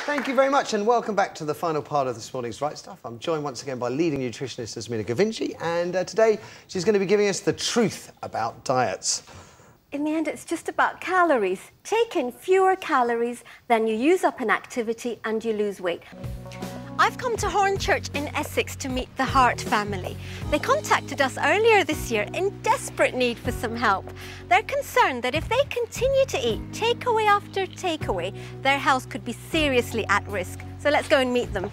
Thank you very much, and welcome back to the final part of this morning's Right Stuff. I'm joined once again by leading nutritionist Azmina Govindji, and today she's going to be giving us the truth about diets. In the end, it's just about calories. Take in fewer calories than you use up in activity and you lose weight. I've come to Hornchurch in Essex to meet the Hart family. They contacted us earlier this year in desperate need for some help. They're concerned that if they continue to eat takeaway after takeaway, their health could be seriously at risk. So let's go and meet them.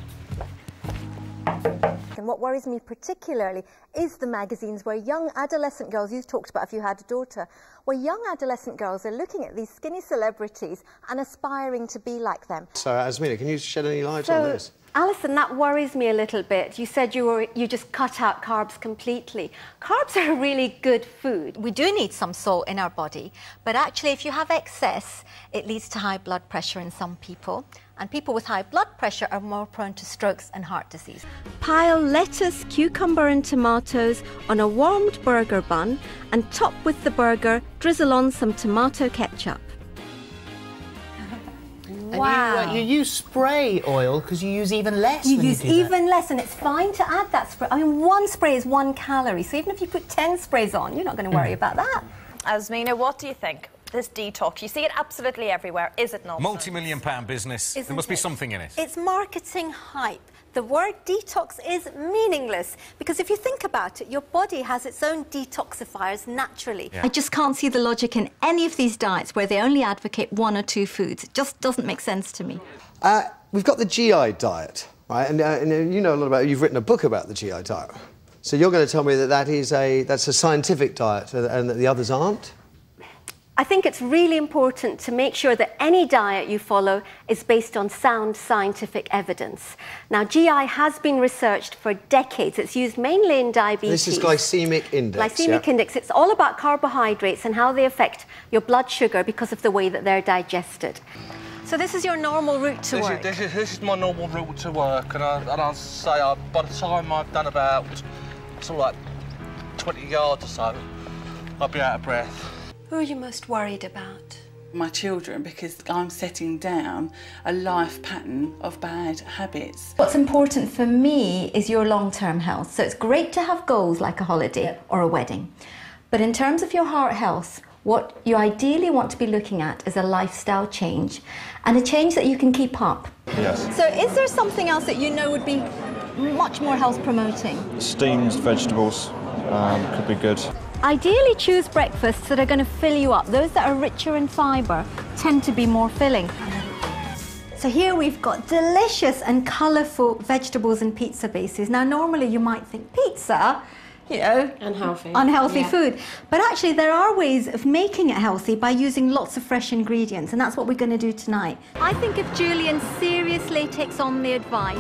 And what worries me particularly is the magazines where young adolescent girls, you talked about if you had a daughter, where young adolescent girls are looking at these skinny celebrities and aspiring to be like them. So, Azmina, can you shed any light on this? Alison, that worries me a little bit. You said you just cut out carbs completely. Carbs are a really good food. We do need some salt in our body, but actually if you have excess, it leads to high blood pressure in some people. And people with high blood pressure are more prone to strokes and heart disease. Pile lettuce, cucumber and tomatoes on a warmed burger bun and top with the burger, drizzle on some tomato ketchup. Wow. And you use spray oil because you use even less. You use even less, and it's fine to add that spray. I mean, one spray is 1 calorie, so even if you put 10 sprays on, you're not going to worry about that. Azmina, what do you think? This detox, you see it absolutely everywhere. Is it not? Multi-million-pound business. There must be something in it. It's marketing hype. The word detox is meaningless because if you think about it, your body has its own detoxifiers naturally. Yeah. I just can't see the logic in any of these diets where they only advocate 1 or 2 foods. It just doesn't make sense to me. We've got the GI diet, right? And you know a lot about it. You've written a book about the GI diet. So you're going to tell me that that's a scientific diet and that the others aren't? I think it's really important to make sure that any diet you follow is based on sound scientific evidence. Now, GI has been researched for decades. It's used mainly in diabetes. This is glycemic index. Glycemic index. It's all about carbohydrates and how they affect your blood sugar because of the way that they're digested. So this is your normal route to work? This is my normal route to work, and I'd say by the time I've done about sort of like 20 yards or so, I'll be out of breath. Who are you most worried about? My children, because I'm setting down a life pattern of bad habits. What's important for me is your long-term health. So it's great to have goals like a holiday or a wedding. But in terms of your heart health, what you ideally want to be looking at is a lifestyle change and a change that you can keep up. Yes. So is there something else that you know would be much more health promoting? Steamed vegetables could be good. Ideally choose breakfasts that are going to fill you up. Those that are richer in fibre tend to be more filling. So here we've got delicious and colourful vegetables and pizza bases. Now normally you might think pizza, you know, unhealthy food. But actually there are ways of making it healthy by using lots of fresh ingredients, and that's what we're going to do tonight. I think if Julian seriously takes on the advice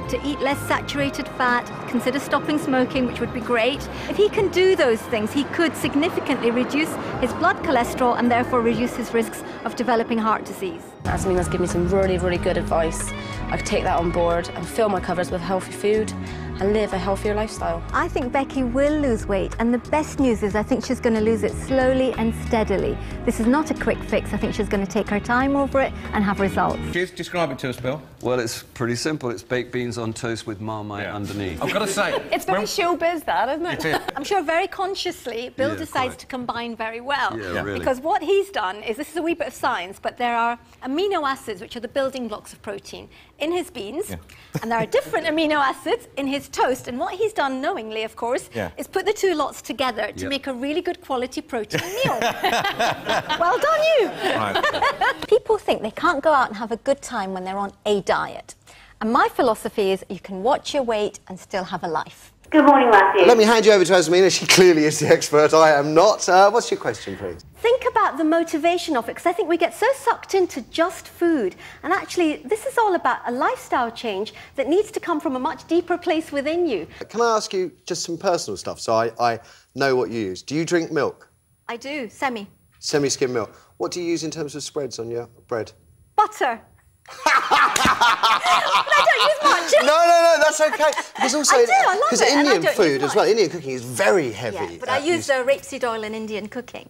to eat less saturated fat, consider stopping smoking, which would be great. If he can do those things, he could significantly reduce his blood cholesterol and therefore reduce his risks of developing heart disease. Azmina's given me some really, really good advice. I could take that on board and fill my cupboards with healthy food and live a healthier lifestyle. I think Becky will lose weight, and the best news is I think she's going to lose it slowly and steadily. This is not a quick fix. I think she's going to take her time over it and have results. Describe it to us, Bill. Well, it's pretty simple. It's baked beans on toast with Marmite underneath. I've got to say... It's very showbiz, that, isn't it? It is. I'm sure very consciously Bill decides to combine very well. Yeah, really. Because what he's done is, this is a wee bit of science, but there are amino acids, which are the building blocks of protein, in his beans, and there are different amino acids in his toast, and what he's done, knowingly of course, is put the 2 lots together to make a really good quality protein meal. Well done, you! Right. People think they can't go out and have a good time when they're on a diet. And my philosophy is you can watch your weight and still have a life. Good morning, Matthew. Let me hand you over to Azmina. She clearly is the expert. I am not. What's your question, please? Think about the motivation of it, because I think we get so sucked into just food. And actually, this is all about a lifestyle change that needs to come from a much deeper place within you. Can I ask you just some personal stuff so I know what you use? Do you drink milk? I do, semi. Semi-skim milk. What do you use in terms of spreads on your bread? Butter. But I don't use much. No, that's okay. Because also, I do, I love it. Indian food as well, Indian cooking is very heavy. Yeah, but I use rapeseed oil in Indian cooking.